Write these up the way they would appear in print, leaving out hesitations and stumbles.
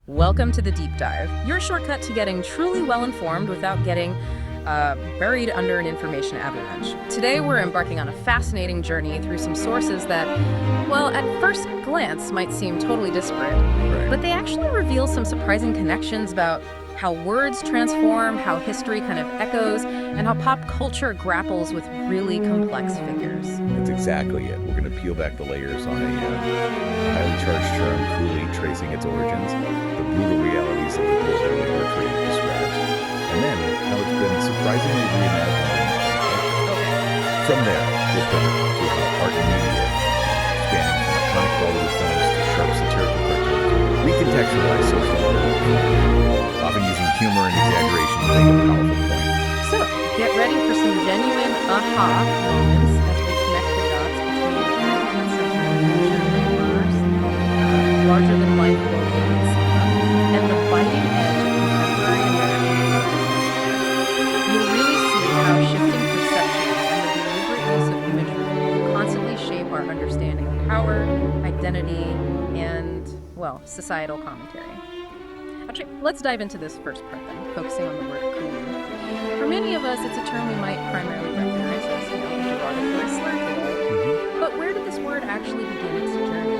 Welcome to the Deep Dive, your shortcut to getting truly well-informed without getting buried under an information avalanche. Today, we're embarking on a fascinating journey through some sources that, well, at first glance might seem totally disparate, but they actually reveal some surprising connections about how words transform, how history kind of echoes, and how pop culture grapples with really complex figures. That's exactly it. We're going to peel back the layers on a highly charged term, Coolie, tracing its origins, the brutal realities of the global labor trade it describes, and then how it's been surprisingly reimagined. From there, we'll pivot to how art and media, spanning from iconic Bollywood films to sharp satirical cartoons, recontextualize social norms, often using humor and exaggeration to make a powerful point. So, get ready for some genuine aha moments as we connect the dots between 19th century laborers, larger-than-life buildings, and the biting edge of contemporary American culture. You'll really see how shifting perceptions and the deliberate use of imagery will constantly shape our understanding of power, identity, and, well, societal commentary. Actually, let's dive into this first part then, focusing on the word coolie. For many of us, it's a term we might primarily recognize as, a derogatory slur today. But where did this word actually begin its journey?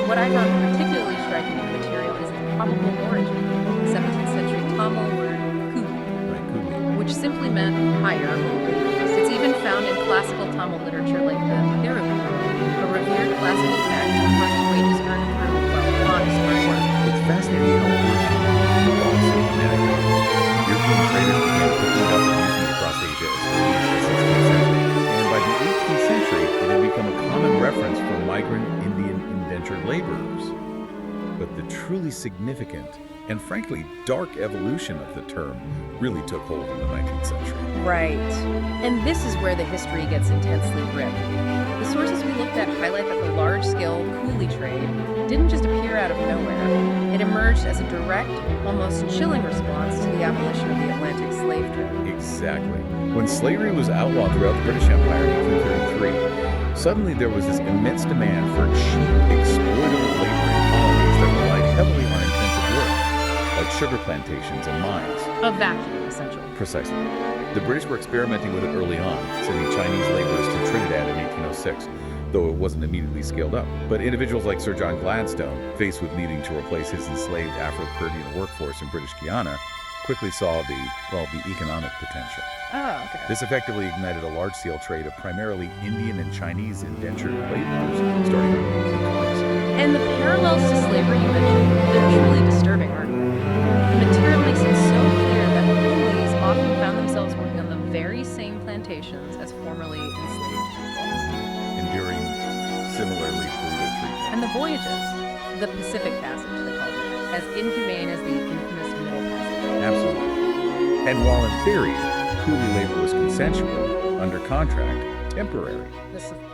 What I found particularly striking in the material is the probable origin, the 17th century Tamil word coolie, which simply meant hire or wages. It's even found in classical Tamil literature like the Parody, a revered classical text refers to wages earned through honest hard work. It's fascinating how words evolved so dramatically. European traders began picking up and using it across Asia as early as the 16th century, and by the 18th century, it had become a common reference for migrant Indian indentured laborers. But the truly significant and frankly dark evolution of the term really took hold in the 19th century. Right. And this is where the history gets intensely grim. The sources we looked at highlight that the large-scale coolie trade didn't just appear out of nowhere. It emerged as a direct, almost chilling response to the abolition of the Atlantic slave trade. Exactly. When slavery was outlawed throughout the British Empire in 1833, suddenly there was this immense demand for cheap, exploitable labor in colonies that relied heavily on intensive work, like sugar plantations and mines. A vacuum, essentially. Precisely. The British were experimenting with it early on, sending Chinese laborers to Trinidad in 1806, though it wasn't immediately scaled up. But individuals like Sir John Gladstone, faced with needing to replace his enslaved Afro-Caribbean workforce in British Guiana, quickly saw the economic potential. Oh, okay. This effectively ignited a large-scale trade of primarily Indian and Chinese indentured laborers starting in the 1820s. And the parallels to slavery you mentioned, they're truly disturbing, aren't they? The material makes it so clear that coolies often found themselves working on the very same plantations as formerly enslaved people. Enduring similarly brutal treatment. And the voyages, the Pacific Passage, they called it, as inhumane as the infamous Middle Passage. Absolutely. And while in theory, coolie labor was consensual, under contract, temporary,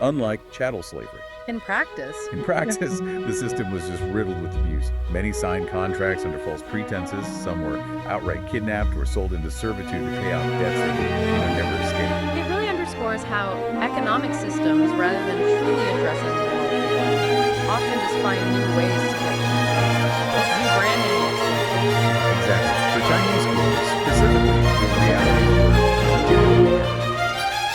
unlike chattel slavery. In practice, the system was just riddled with abuse. Many signed contracts under false pretenses. Some were outright kidnapped or sold into servitude to pay off debts they could never escape. It really underscores how economic systems, rather than truly addressing the problem, often just find new ways to get just rebranding it. Exactly. For Chinese schools, specifically, the reality were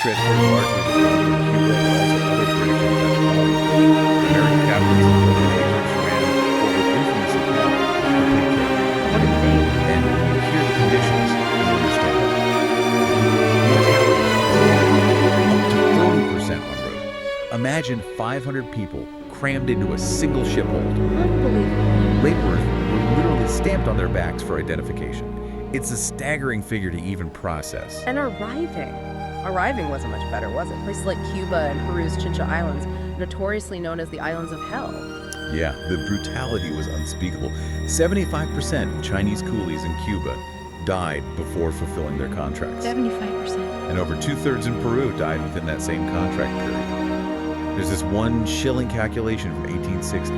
transferred largely to Cuba, but also other British and Dutch colonies. American captains and British agents ran what was infamously called complete trade. What did they do? And you hear the conditions and understand them. 30% on road. Imagine 500 people crammed into a single ship hold. Unbelievable. Laborers were literally stamped on their backs for identification. It's a staggering figure to even process. And arriving wasn't much better, was it? Places like Cuba and Peru's Chincha Islands, notoriously known as the Islands of Hell. Yeah, the brutality was unspeakable. 75% of Chinese coolies in Cuba died before fulfilling their contracts. 75%. And over 2/3 in Peru died within that same contract period. There's this one chilling calculation from 1860.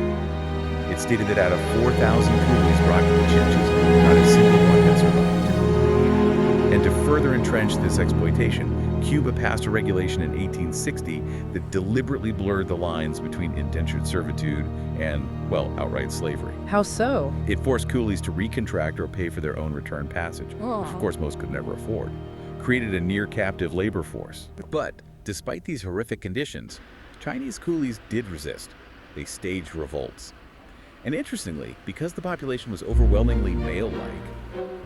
It stated that out of 4,000 coolies brought to the Chinchas, not a single one had survived. And to further entrench this exploitation, Cuba passed a regulation in 1860 that deliberately blurred the lines between indentured servitude and, well, outright slavery. How so? It forced coolies to recontract or pay for their own return passage, which of course most could never afford. Created a near-captive labor force. But despite these horrific conditions, Chinese coolies did resist. They staged revolts. And interestingly, because the population was overwhelmingly male-like,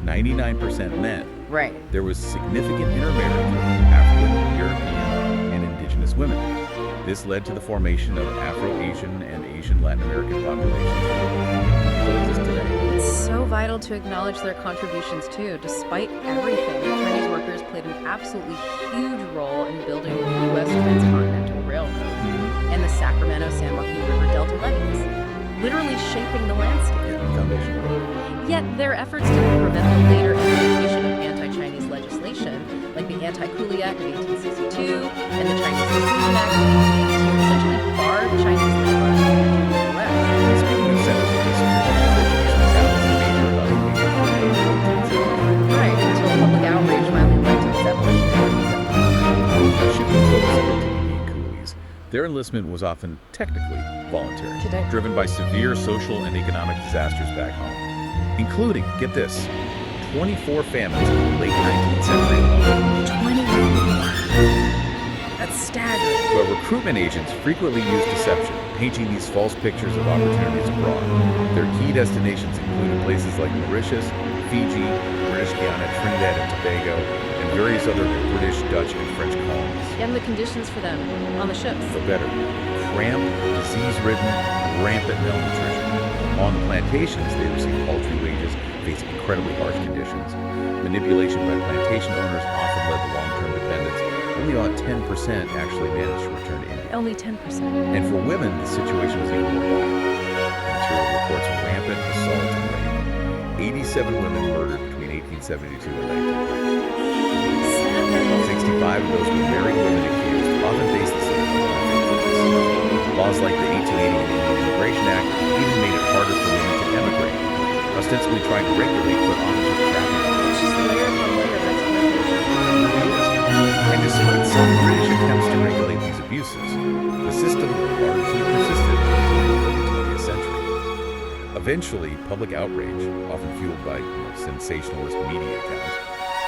99% men, Right. there was significant intermarriage with African, European, and indigenous women. This led to the formation of Afro-Asian and Asian Latin American populations that still exist today. It's so vital to acknowledge their contributions too. Despite everything, Chinese workers played an absolutely huge role in building the U.S. transcontinental railroad and the Sacramento-San Joaquin River Delta levees, literally shaping the landscape. Foundation. Yet their efforts didn't prevent the later implementation of anti-Chinese legislation, like the Anti-Coolie Act of 1862 and the Chinese Exclusion Act of 1882, essentially barred Chinese laborers from entering the U.S. Speaking of centers of distribution, education was a major hub of the Right, until public outrage finally led to its abolition in 1875. Shifting focus a bit to Indian coolies, their enlistment was often technically voluntary, driven by severe social and economic disasters back home, including, get this, 24 famines in the late 19th century alone. 21. That's staggering. But recruitment agents frequently used deception, painting these false pictures of opportunities abroad. Their key destinations included places like Mauritius, Fiji, British Guiana, Trinidad and Tobago, and various other British, Dutch, and French colonies. And the conditions for them on the ships. For better, cramped, disease-ridden, rampant malnutrition. On the plantations, they received paltry wages, facing incredibly harsh conditions. Manipulation by plantation owners often led to long-term dependence. Only about 10% actually managed to return to India. Only 10%. And for women, the situation was even more dire. Material reports of rampant assault and rape. 87 women murdered between 1872 and 1900. 65 of those were married women accused, often based the same on. Laws like the 1880 Indian Immigration Act even made it harder for women to emigrate, ostensibly trying to regulate but often just trapping them. It's just layer upon layer of exploitation. And despite some British attempts to regulate these abuses, the system largely persisted until the 20th century. Eventually, public outrage, often fueled by sensationalist media accounts,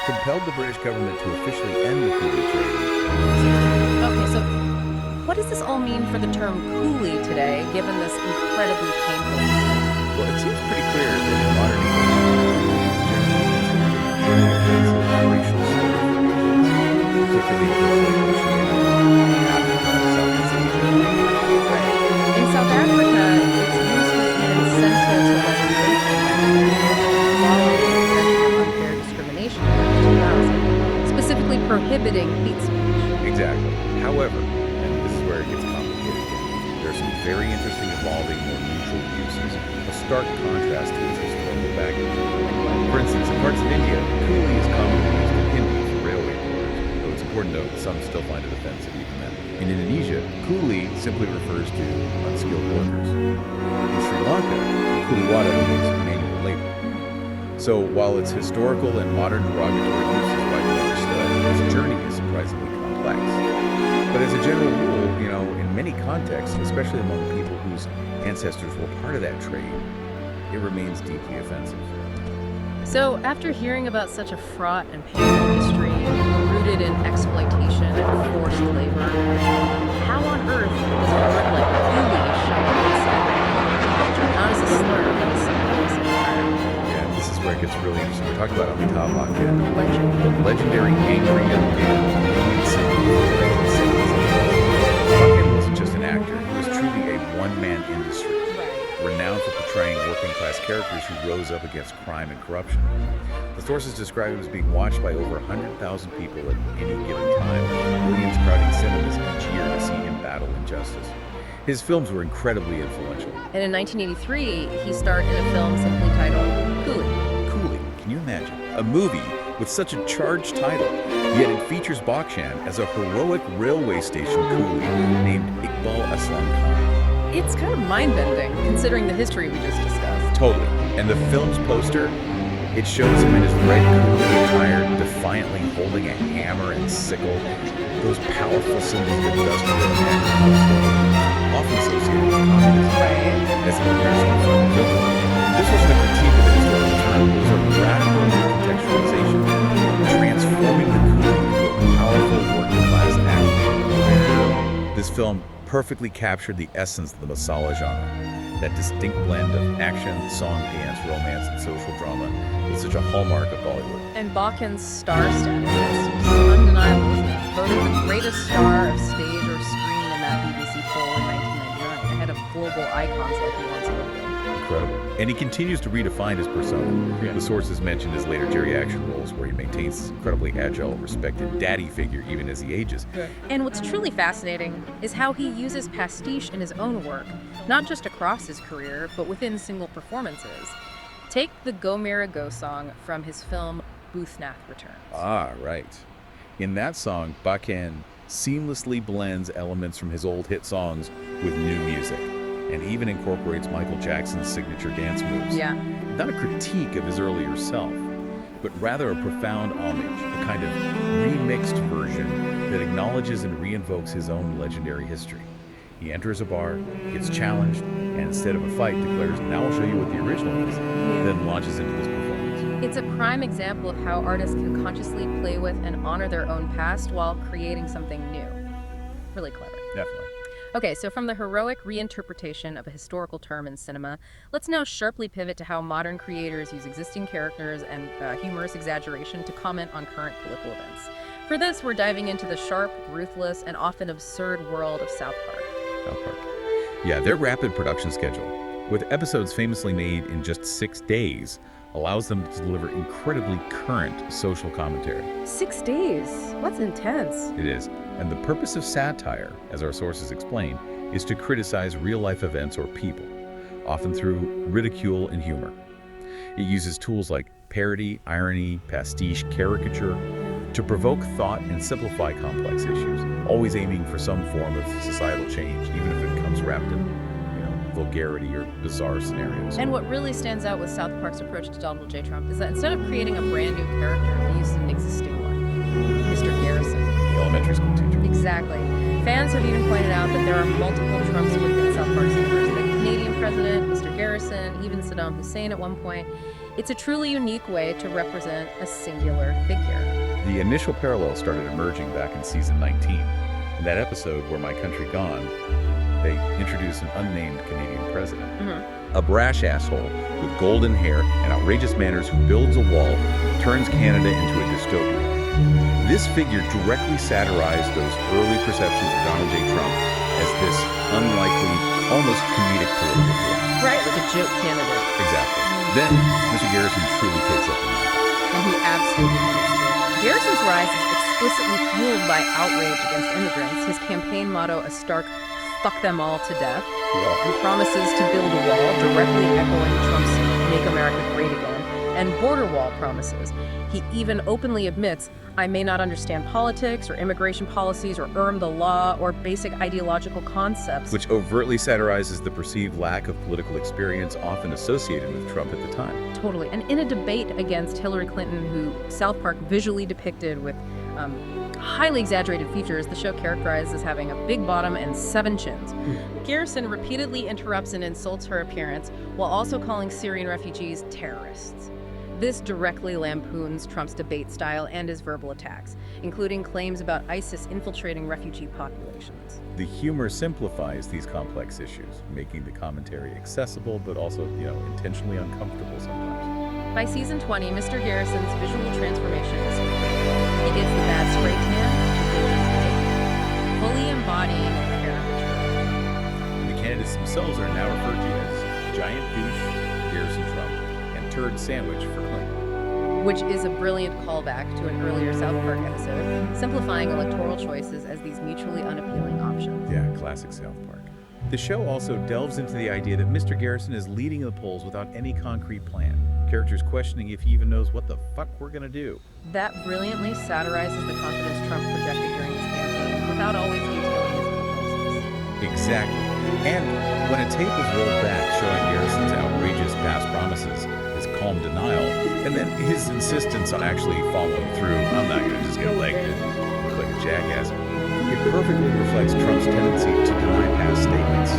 compelled the British government to officially end the coolie trade in 1860. Okay, so what does this all mean for the term coolie today, given this incredibly painful history? Well, it seems pretty clear that in modern English, coolie is generally considered a racial slur for Asians, particularly for Africa, Southeast Asia. In South Africa, its use has been central to legislation following the Prevention of Unfair Discrimination Act of 2000, specifically prohibiting hate speech. Exactly. However, and this is where it gets complicated again, there are some very interesting evolving, more neutral uses, a stark contrast to its historical baggage. For instance, in parts of India, coolie is commonly used in Hindi for railway porters, though it's important to note some still find it offensive even then. In Indonesia, coolie simply refers to unskilled workers. In Sri Lanka, kuliwada means manual labor. So while its historical and modern derogatory use is widely understood, its journey is surprisingly complex. But as a general rule, in many contexts, especially among people whose ancestors were part of that trade, it remains deeply offensive. So, after hearing about such a fraught and painful history rooted in exploitation and forced labor, how on earth does a word like coolie show up inside culture? Not as a slur, but as something else entirely. Yeah, this is where it gets really interesting. We're talking about Amitabh Bachchan, Legend. the legendary angry young man of the Indian cinema of the 1970s. Bachchan wasn't just an actor, he was truly a one-man industry, renowned for portraying working-class characters who rose up against crime and corruption. The sources describe him as being watched by over 100,000 people at any given time, millions crowding cinemas each year to see him battle injustice. His films were incredibly influential. And in 1983, he starred in a film simply titled Coolie. Coolie, can you imagine? A movie with such a charged title, yet it features Bachchan as a heroic railway station coolie named Iqbal Aslam Khan. It's kind of mind-bending, considering the history we just discussed. Totally. And the film's poster, It shows him in his red Coolie attire, defiantly holding a hammer and sickle, those powerful symbols of industrial and agricultural, often associated with communism, Right. as he appears in front of the film. This wasn't a critique of the historical term, it was a radical recontextualization, transforming the Coolie into a powerful working-class action. This film perfectly captured the essence of the masala genre, that distinct blend of action, song, dance, romance, and social drama is such a hallmark of Bollywood. And Bachan's star status is undeniable, isn't it? Voted the greatest star of stage or screen in that BBC poll in 1999, ahead of global icons like Beyonce. Incredible. And he continues to redefine his persona. The sources mentioned his later Jerry action roles, where he maintains his incredibly agile, respected daddy figure even as he ages. And what's truly fascinating is how he uses pastiche in his own work, not just across his career, but within single performances. Take the Go Mera Go song from his film Boothnath Returns. Ah, right. In that song, Bachan seamlessly blends elements from his old hit songs with new music, and even incorporates Michael Jackson's signature dance moves. Yeah. Not a critique of his earlier self, but rather a profound homage, a kind of remixed version that acknowledges and reinvokes his own legendary history. He enters a bar, gets challenged, and instead of a fight declares, "Now I'll show you what the original is," then launches into this performance. It's a prime example of how artists can consciously play with and honor their own past while creating something new. Really clever. Definitely. Okay, so from the heroic reinterpretation of a historical term in cinema, let's now sharply pivot to how modern creators use existing characters and humorous exaggeration to comment on current political events. For this, we're diving into the sharp, ruthless, and often absurd world of South Park. South Park. Yeah, their rapid production schedule, with episodes famously made in just 6 days, allows them to deliver incredibly current social commentary. 6 days? That's intense. It is. And the purpose of satire, as our sources explain, is to criticize real-life events or people, often through ridicule and humor. It uses tools like parody, irony, pastiche, caricature to provoke thought and simplify complex issues, always aiming for some form of societal change, even if it comes wrapped in vulgarity or bizarre scenarios. And what really stands out with South Park's approach to Donald J. Trump is that instead of creating a brand new character, they used an existing one, Mr. Garrison. The elementary school teacher. Exactly. Fans have even pointed out that there are multiple Trumps within South Park's universe. The Canadian president, Mr. Garrison, even Saddam Hussein at one point. It's a truly unique way to represent a singular figure. The initial parallel started emerging back in season 19. In that episode, Where My Country Gone, they introduce an unnamed Canadian president. A brash asshole with golden hair and outrageous manners who builds a wall, turns Canada into a dystopia. This figure directly satirized those early perceptions of Donald J. Trump as this unlikely, almost comedic political force. Right, like a joke candidate. Exactly. Then, Mr. Garrison truly takes up the mantle. And he absolutely needs to. Garrison's rise is explicitly fueled by outrage against immigrants. His campaign motto, a stark "fuck them all to death," and promises to build a wall, directly echoing Trump's "Make America Great Again," and border wall promises. He even openly admits, "I may not understand politics or immigration policies or the law or basic ideological concepts." Which overtly satirizes the perceived lack of political experience often associated with Trump at the time. Totally. And in a debate against Hillary Clinton, who South Park visually depicted with highly exaggerated features, the show characterized as having a big bottom and 7 chins. Garrison repeatedly interrupts and insults her appearance while also calling Syrian refugees terrorists. This directly lampoons Trump's debate style and his verbal attacks, including claims about ISIS infiltrating refugee populations. The humor simplifies these complex issues, making the commentary accessible but also, intentionally uncomfortable sometimes. By season 20, Mr. Garrison's visual transformation is complete. He gets the bad spray tan to golden white, fully embodying the caricature. The candidates themselves are now referred to as Giant Douche, Garrison Trump, and Turd Sandwich for Clinton. Which is a brilliant callback to an earlier South Park episode, simplifying electoral choices as these mutually unappealing options. Yeah, classic South Park. The show also delves into the idea that Mr. Garrison is leading the polls without any concrete plan. Characters questioning if he even knows what the fuck we're gonna do. That brilliantly satirizes the confidence Trump projected during his campaign without always detailing his proposals. Exactly. And when a tape is rolled back showing Garrison's outrageous past promises, his calm denial, and then his insistence on actually following through. I'm not going to just get elected like a jackass. It perfectly reflects Trump's tendency to deny past statements,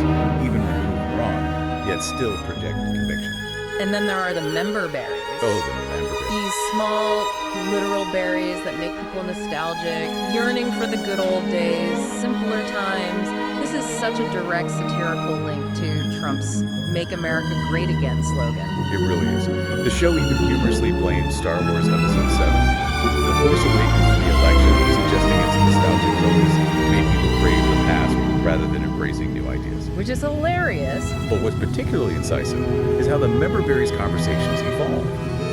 even when proven wrong, yet still project conviction. And then there are the member berries. Oh, the member berries. These small, literal berries that make people nostalgic, yearning for the good old days, simpler times. This is such a direct satirical link to Trump's Make America Great Again slogan. It really is. The show even humorously blames Star Wars Episode 7. The Force Awakens for the election, suggesting its nostalgic focus made people crave the past rather than embracing new ideas. Which is hilarious. But what's particularly incisive is how the member berries conversations evolve.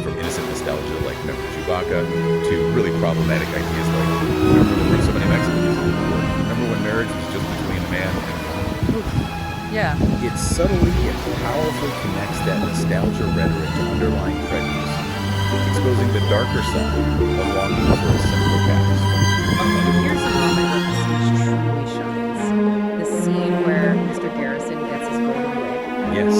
From innocent nostalgia like Member Chewbacca to really problematic ideas like, remember there were so many Mexicans? Remember when marriage was just between a man and a woman? Yeah. It subtly and powerfully connects that nostalgia rhetoric to underlying prejudice, exposing the darker side of longing for a simpler past. Here's a moment where Prestige truly shines. The scene where Mr. Garrison gets his golden wig. Yes,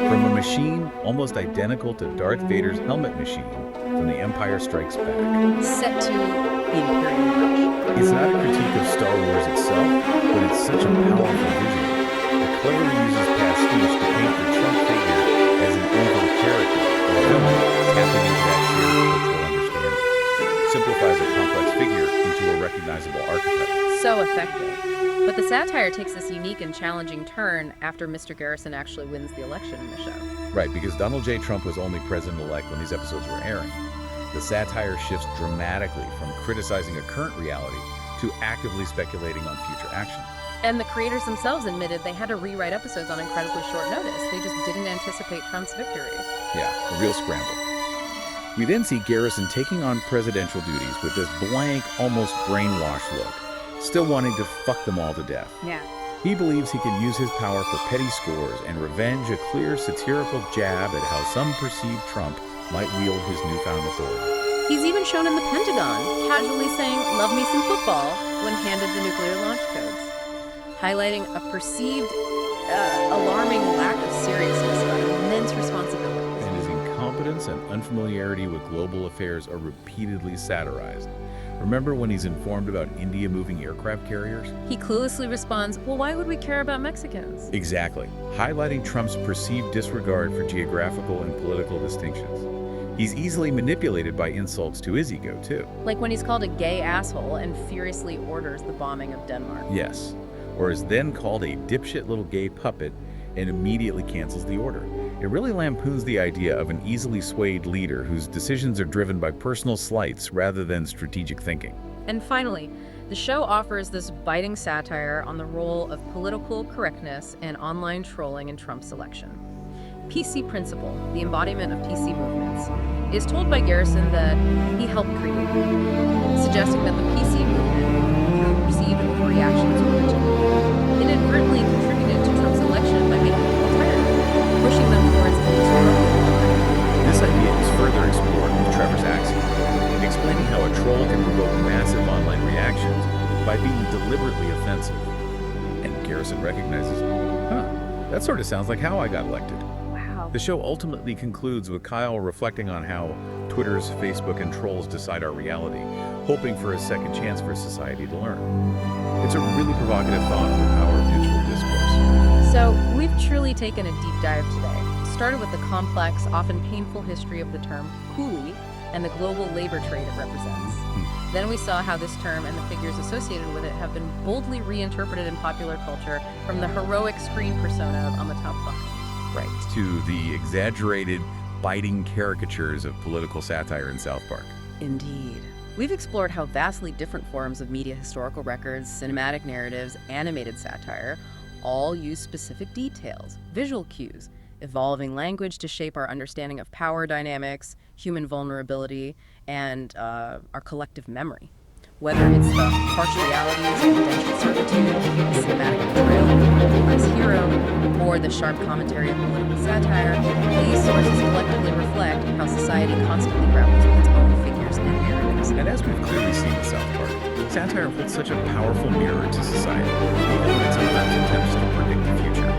from a machine almost identical to Darth Vader's helmet machine from The Empire Strikes Back. Set to the Imperial March. It's not a critique of Star Wars itself, but it's such a powerful visual. It cleverly uses pastiche to paint the Trump figure as an evil character, or villain, tapping into that shared cultural understanding. Simplifies a complex figure into a recognizable archetype. So effective. But the satire takes this unique and challenging turn after Mr. Garrison actually wins the election in the show. Right, because Donald J. Trump was only president-elect when these episodes were airing. The satire shifts dramatically from criticizing a current reality to actively speculating on future action. And the creators themselves admitted they had to rewrite episodes on incredibly short notice. They just didn't anticipate Trump's victory. Yeah, a real scramble. We then see Garrison taking on presidential duties with this blank, almost brainwashed look, still wanting to fuck them all to death. Yeah. He believes he can use his power for petty scores and revenge a clear satirical jab at how some perceived Trump might wield his newfound authority. He's even shown in the Pentagon, casually saying, "Love me some football," when handed the nuclear launch codes, highlighting a perceived, alarming lack of seriousness about immense responsibilities. And his incompetence and unfamiliarity with global affairs are repeatedly satirized. Remember when he's informed about India moving aircraft carriers? He cluelessly responds, "Well, why would we care about Mexicans?" Exactly, highlighting Trump's perceived disregard for geographical and political distinctions. He's easily manipulated by insults to his ego, too. Like when he's called a gay asshole and furiously orders the bombing of Denmark. Yes, or is then called a dipshit little gay puppet and immediately cancels the order. It really lampoons the idea of an easily swayed leader whose decisions are driven by personal slights rather than strategic thinking. And finally, the show offers this biting satire on the role of political correctness and online trolling in Trump's election. PC Principle, the embodiment of PC movements, is told by Garrison that he helped create, suggesting that the PC movement, through perceived overreactions or fatigue, inadvertently contributed to Trump's election by making people tired, pushing them towards a historical. This idea is further explored with Trevor's axiom, explaining how a troll can provoke massive online reactions by being deliberately offensive. And Garrison recognizes, that sort of sounds like how I got elected. The show ultimately concludes with Kyle reflecting on how Twitter's, Facebook, and trolls decide our reality, hoping for a second chance for society to learn. It's a really provocative thought on the power of neutral discourse. So, we've truly taken a deep dive today. Started with the complex, often painful history of the term Coolie and the global labor trade it represents. Then we saw how this term and the figures associated with it have been boldly reinterpreted in popular culture, from the heroic screen persona of Amitabh Bachchan. Right, to the exaggerated, biting caricatures of political satire in South Park. Indeed. We've explored how vastly different forms of media historical records, cinematic narratives, animated satire all use specific details, visual cues, evolving language to shape our understanding of power dynamics, human vulnerability, and our collective memory. Whether it's the harsh realities of indentured servitude, the cinematic portrayal of the less hero, or the sharp commentary of political satire, these sources collectively reflect how society constantly grapples with its own figures and narratives. And as we've clearly seen in South Park, satire holds such a powerful mirror to society, even when it sometimes attempts to predict the future.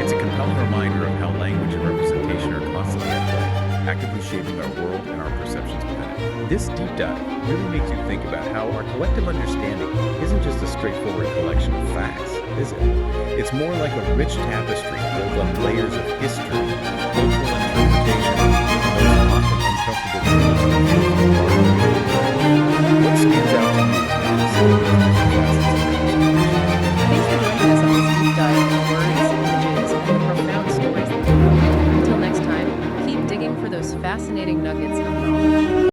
It's a compelling reminder of how language and representation are constantly at play, actively shaping our world and our perceptions within it. This deep dive really makes you think about how our collective understanding isn't just a straightforward collection of facts, is it? It's more like a rich tapestry built on layers of history, cultural interpretation, and those often uncomfortable truths that feel so hard to read. What stands out to you about some of these different facets of Thanks for joining us on this deep dive into words, images, and the profound stories they tell. Until next time, keep digging for those fascinating nuggets of knowledge.